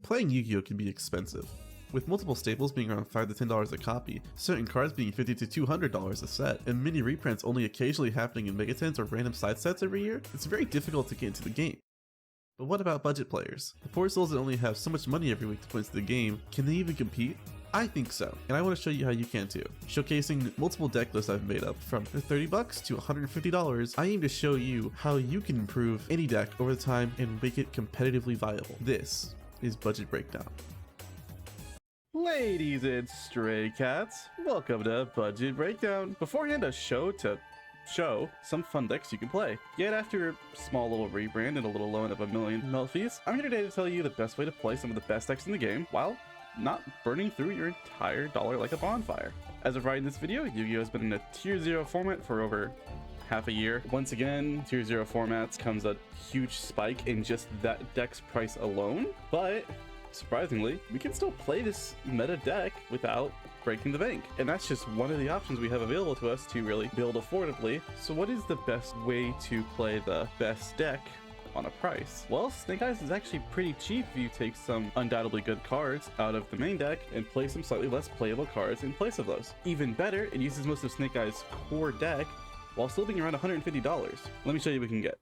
Playing Yu-Gi-Oh can be expensive, with multiple staples being around $5 to $10 a copy, certain cards being $50 to $200 a set, and mini reprints only occasionally happening in megatens or random side sets every year. It's very difficult to get into the game. But what about budget players? The poor souls that only have so much money every week to put into the game, can they even compete? I think so, and I want to show you how you can too. Showcasing multiple deck lists I've made up from $30 to $150, I aim to show you how you can improve any deck over time and make it competitively viable. This is Budget Breakdown. Ladies and stray cats, welcome to Budget Breakdown. Beforehand, a show to show some fun decks you can play. Yet after a small little rebrand and a little loan of $1 million melt fees, I'm here today to tell you the best way to play some of the best decks in the game while not burning through your entire dollar like a bonfire. As of writing this video, Yu-Gi-Oh has been in a Tier 0 format for over half a year. Once again, Tier 0 formats comes a huge spike in just that deck's price alone, but surprisingly, we can still play this meta deck without breaking the bank. And that's just one of the options we have available to us to really build affordably. So what is the best way to play the best deck on a price? Well, Snake Eyes is actually pretty cheap if you take some undoubtedly good cards out of the main deck and play some slightly less playable cards in place of those. Even better, it uses most of Snake Eyes' core deck while still being around $150. Let me show you what we can get.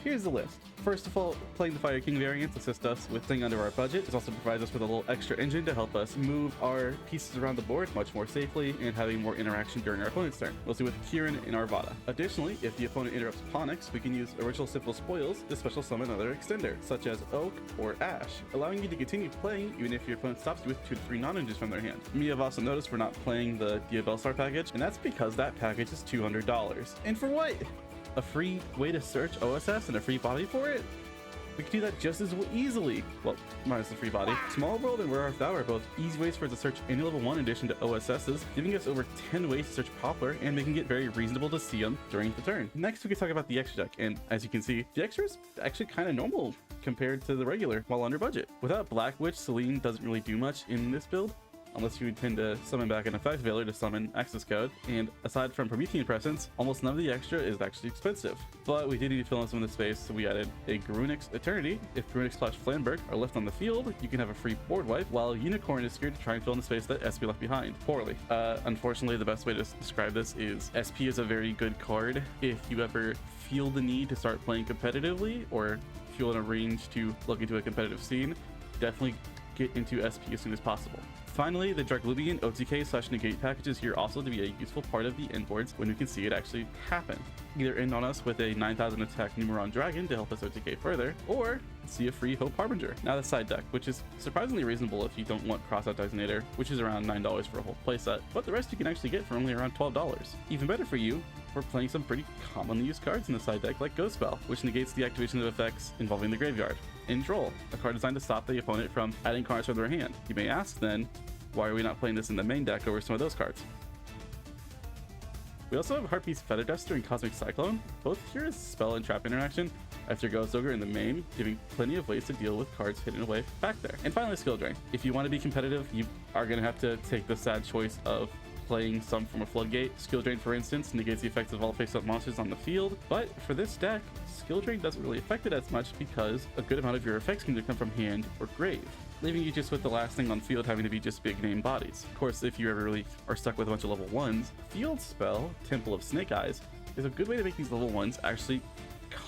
Here's the list. First of all, playing the Fire King variants assists us with staying under our budget. It also provides us with a little extra engine to help us move our pieces around the board much more safely and having more interaction during our opponent's turn, mostly with Kieran and Arvada. Additionally, if the opponent interrupts Ponix, we can use Original Simple Spoils to special summon another extender, such as Oak or Ash, allowing you to continue playing even if your opponent stops you with 2 to 3 non-engines from their hand. You may have also noticed we're not playing the Diabellstar package, and that's because that package is $200. And for what? A free way to search OSS and a free body for it? We can do that just as easily. Well, minus the free body. Small World and Where Art Thou are both easy ways for us to search any level 1 addition to OSSs, giving us over 10 ways to search Poplar and making it very reasonable to see them during the turn. Next, we can talk about the extra deck, and as you can see, the extra is actually kind of normal compared to the regular while under budget. Without Black Witch, Celine doesn't really do much in this build, unless you intend to summon back an effect veiler to summon access code, and aside from Promethean Presence, almost none of the extra is actually expensive. But we did need to fill in some of the space, so we added a Grunix Eternity. If Grunix/Flamberg are left on the field, you can have a free board wipe, while Unicorn is here to try and fill in the space that SP left behind. Poorly. Unfortunately, the best way to describe this is SP is a very good card if you ever feel the need to start playing competitively, or feel in a range to look into a competitive scene. Definitely get into SP as soon as possible. Finally, the Dragloobian OTK/negate package is here also to be a useful part of the end boards when we can see it actually happen. Either end on us with a 9,000 attack Numeron Dragon to help us OTK further, or see a free Hope Harbinger. Now the side deck, which is surprisingly reasonable if you don't want Crossout Designator, which is around $9 for a whole playset, but the rest you can actually get for only around $12. Even better for you, we're playing some pretty commonly used cards in the side deck, like Ghost Spell, which negates the activation of effects involving the graveyard, and Droll, a card designed to stop the opponent from adding cards from their hand. You may ask then, why are we not playing this in the main deck over some of those cards? We also have Heartbeat's Feather Duster and Cosmic Cyclone, both here as spell and trap interaction after Ghost Ogre in the main, giving plenty of ways to deal with cards hidden away back there. And finally, Skill Drain. If you want to be competitive, you are going to have to take the sad choice of playing some form of Floodgate. Skill Drain, for instance, negates the effects of all face-up monsters on the field, but for this deck, Skill Drain doesn't really affect it as much because a good amount of your effects can come from hand or grave, leaving you just with the last thing on field having to be just big name bodies. Of course, if you ever really are stuck with a bunch of level 1s, Field Spell, Temple of Snake Eyes, is a good way to make these level 1s actually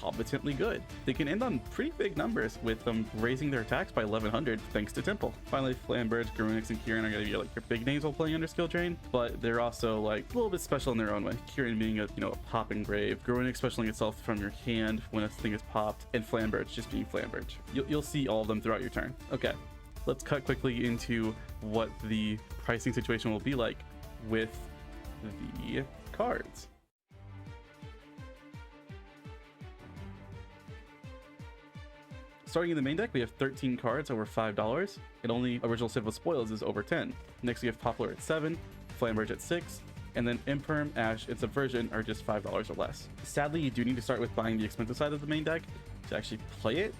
competently good. They can end on pretty big numbers with them raising their attacks by 1100 thanks to Temple. Finally, Flamberge, Grunix, and Kieran are going to be like your big names while playing under Skill Drain, but they're also like a little bit special in their own way. Kieran being a pop and grave, Grunix specialing itself from your hand when a thing is popped, and Flamberge just being Flamberge. You'll see all of them throughout your turn. Okay, let's cut quickly into what the pricing situation will be like with the cards. Starting in the main deck, we have 13 cards over $5, and only Original Simple Spoils is over 10. Next, we have Poplar at 7, Flamberge at 6, and then Imperm, Ash, and Subversion are just $5 or less. Sadly, you do need to start with buying the expensive side of the main deck to actually play it,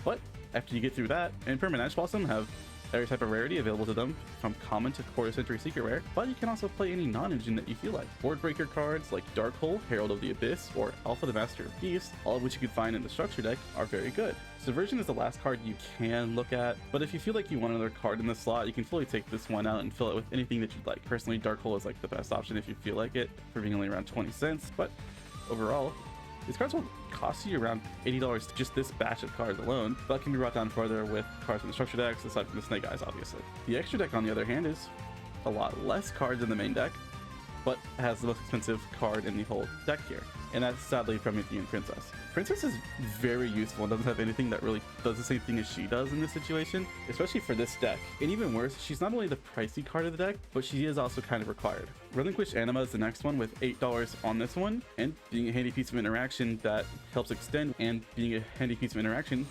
but after you get through that, Imperm and Ash Blossom have every type of rarity available to them, from common to quarter century secret rare, but you can also play any non-engine that you feel like. Board breaker cards like Darkhold, Herald of the Abyss, or Alpha the Master of Beasts, all of which you can find in the structure deck, are very good. Subversion is the last card you can look at, but if you feel like you want another card in the slot, you can fully take this one out and fill it with anything that you'd like. Personally, Darkhold is like the best option if you feel like it, for being only around 20 cents, but overall, these cards will cost you around $80 just this batch of cards alone, but can be brought down further with cards from the structure decks, aside from the Snake Eyes, obviously. The extra deck, on the other hand, is a lot less cards in the main deck, but has the most expensive card in the whole deck here, and that's sadly Promethean and Princess. Princess is very useful and doesn't have anything that really does the same thing as she does in this situation, especially for this deck. And even worse, she's not only the pricey card of the deck, but she is also kind of required. Relinquish Anima is the next one with $8 on this one, and being a handy piece of interaction that helps extend, and being a handy piece of interaction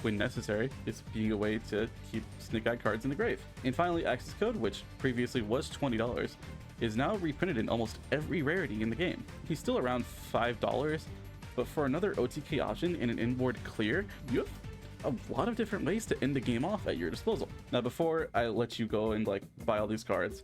when necessary, is being a way to keep Snake Eye cards in the grave. And finally, Access Code, which previously was $20, is now reprinted in almost every rarity in the game. He's still around $5, but for another OTK option and an inboard clear, you have a lot of different ways to end the game off at your disposal. Now, before I let you go and like buy all these cards,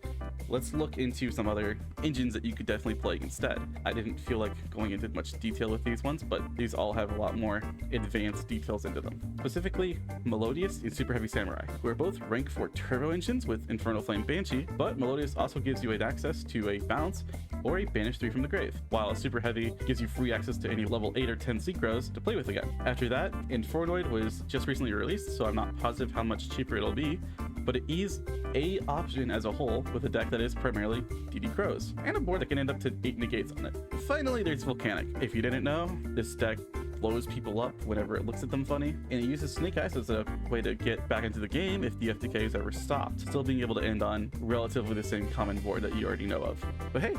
let's look into some other engines that you could definitely play instead. I didn't feel like going into much detail with these ones, but these all have a lot more advanced details into them. Specifically, Melodious and Super Heavy Samurai, who are both rank 4 turbo engines with Infernal Flame Banshee, but Melodious also gives you access to a bounce or a banish 3 from the grave, while a Super Heavy gives you free access to any level 8 or 10 Synchros to play with again. After that, Infernoid was just recently released, so I'm not positive how much cheaper it'll be, but it is a option as a whole with a deck that is primarily DD Crows, and a board that can end up to 8 negates on it. Finally, there's Volcanic. If you didn't know, this deck blows people up whenever it looks at them funny, and it uses Snake Eyes as a way to get back into the game if the FTK is ever stopped, still being able to end on relatively the same common board that you already know of. But hey,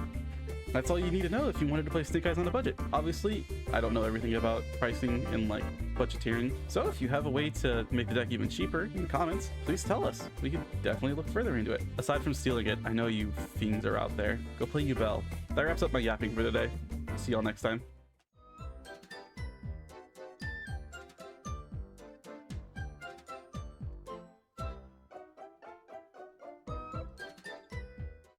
that's all you need to know if you wanted to play Snake Eyes on a budget. Obviously, I don't know everything about pricing and like budgeteering, so if you have a way to make the deck even cheaper in the comments, please tell us. We can definitely look further into it. Aside from stealing it, I know you fiends are out there. Go play YuGiOh. That wraps up my yapping for the day. See y'all next time.